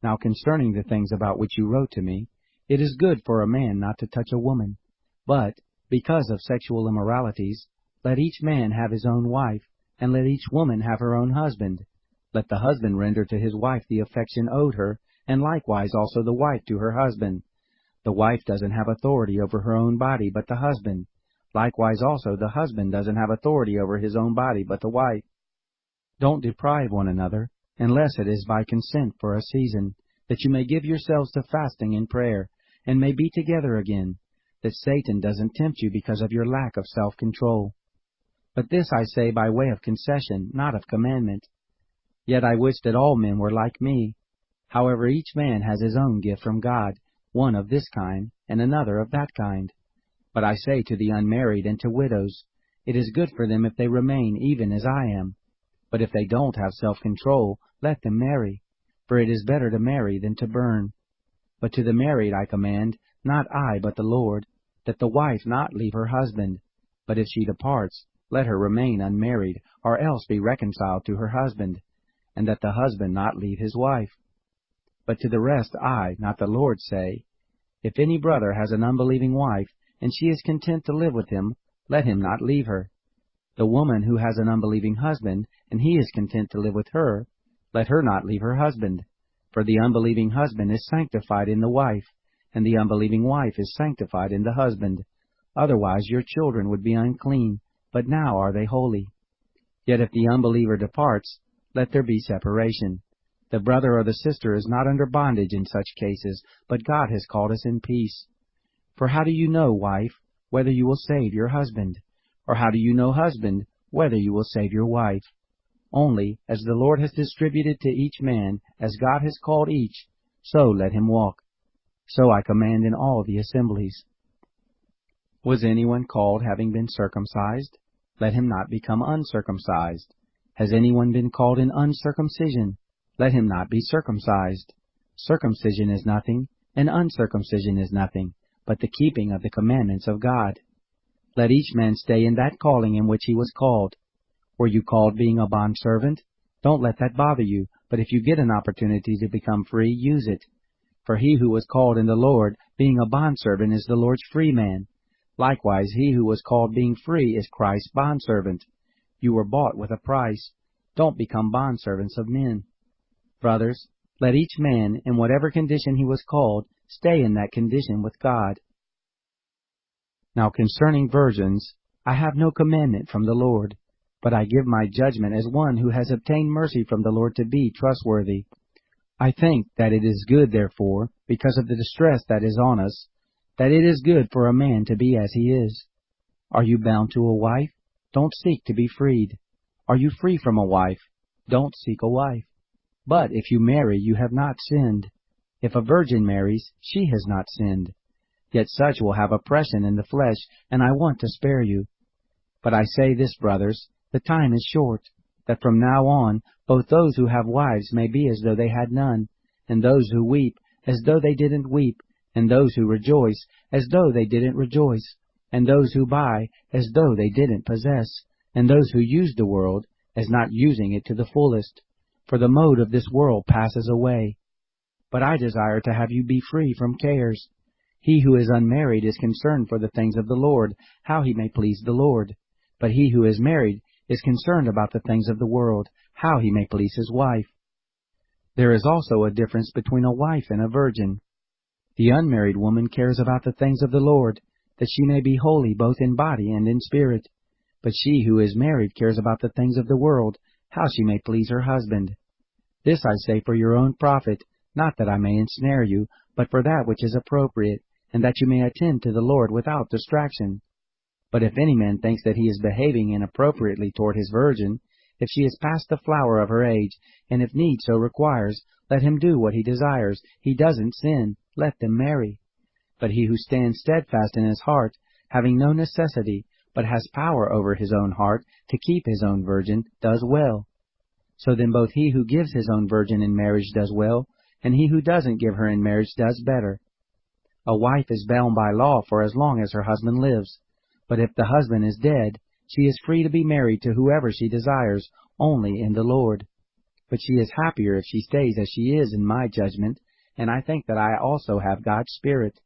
Now concerning the things about which you wrote to me, it is good for a man not to touch a woman, but, because of sexual immoralities, let each man have his own wife, and let each woman have her own husband. Let the husband render to his wife the affection owed her, and likewise also the wife to her husband. The wife doesn't have authority over her own body, but the husband. Likewise also the husband doesn't have authority over his own body, but the wife. Don't deprive one another, unless it is by consent for a season, that you may give yourselves to fasting and prayer, and may be together again, that Satan doesn't tempt you because of your lack of self-control. But this I say by way of concession, not of commandment. Yet I wish that all men were like me. However, each man has his own gift from God, one of this kind, and another of that kind. But I say to the unmarried and to widows, it is good for them if they remain even as I am. But if they don't have self-control, let them marry, for it is better to marry than to burn. But to the married I command, not I but the Lord, that the wife not leave her husband, but if she departs, let her remain unmarried, or else be reconciled to her husband, and that the husband not leave his wife. But to the rest I, not the Lord, say, if any brother has an unbelieving wife, and she is content to live with him, let him not leave her. The woman who has an unbelieving husband, and he is content to live with her, let her not leave her husband. For the unbelieving husband is sanctified in the wife, and the unbelieving wife is sanctified in the husband. Otherwise your children would be unclean, but now are they holy. Yet if the unbeliever departs, let there be separation. The brother or the sister is not under bondage in such cases, but God has called us in peace. For how do you know, wife, whether you will save your husband? Or how do you know, husband, whether you will save your wife? Only, as the Lord has distributed to each man, as God has called each, so let him walk. So I command in all the assemblies. Was anyone called having been circumcised? Let him not become uncircumcised. Has anyone been called in uncircumcision? Let him not be circumcised. Circumcision is nothing, and uncircumcision is nothing, but the keeping of the commandments of God. Let each man stay in that calling in which he was called. Were you called being a bondservant? Don't let that bother you, but if you get an opportunity to become free, use it. For he who was called in the Lord, being a bondservant, is the Lord's free man. Likewise, he who was called being free is Christ's bondservant. You were bought with a price. Don't become bondservants of men. Brothers, let each man, in whatever condition he was called, stay in that condition with God. Now concerning virgins, I have no commandment from the Lord, but I give my judgment as one who has obtained mercy from the Lord to be trustworthy. I think that it is good, therefore, because of the distress that is on us, that it is good for a man to be as he is. Are you bound to a wife? Don't seek to be freed. Are you free from a wife? Don't seek a wife. But if you marry, you have not sinned. If a virgin marries, she has not sinned. Yet such will have oppression in the flesh, and I want to spare you. But I say this, brothers, the time is short, that from now on both those who have wives may be as though they had none, and those who weep as though they didn't weep, and those who rejoice as though they didn't rejoice, and those who buy as though they didn't possess, and those who use the world as not using it to the fullest. For the mode of this world passes away. But I desire to have you be free from cares. He who is unmarried is concerned for the things of the Lord, how he may please the Lord. But he who is married is concerned about the things of the world, how he may please his wife. There is also a difference between a wife and a virgin. The unmarried woman cares about the things of the Lord, that she may be holy both in body and in spirit. But she who is married cares about the things of the world, how she may please her husband. This I say for your own profit, not that I may ensnare you, but for that which is appropriate, and that you may attend to the Lord without distraction. But if any man thinks that he is behaving inappropriately toward his virgin, if she is past the flower of her age, and if need so requires, let him do what he desires. He doesn't sin. Let them marry. But he who stands steadfast in his heart, having no necessity, but has power over his own heart to keep his own virgin, does well. So then both he who gives his own virgin in marriage does well, and he who doesn't give her in marriage does better. A wife is bound by law for as long as her husband lives. But if the husband is dead, she is free to be married to whoever she desires, only in the Lord. But she is happier if she stays as she is in my judgment, and I think that I also have God's Spirit.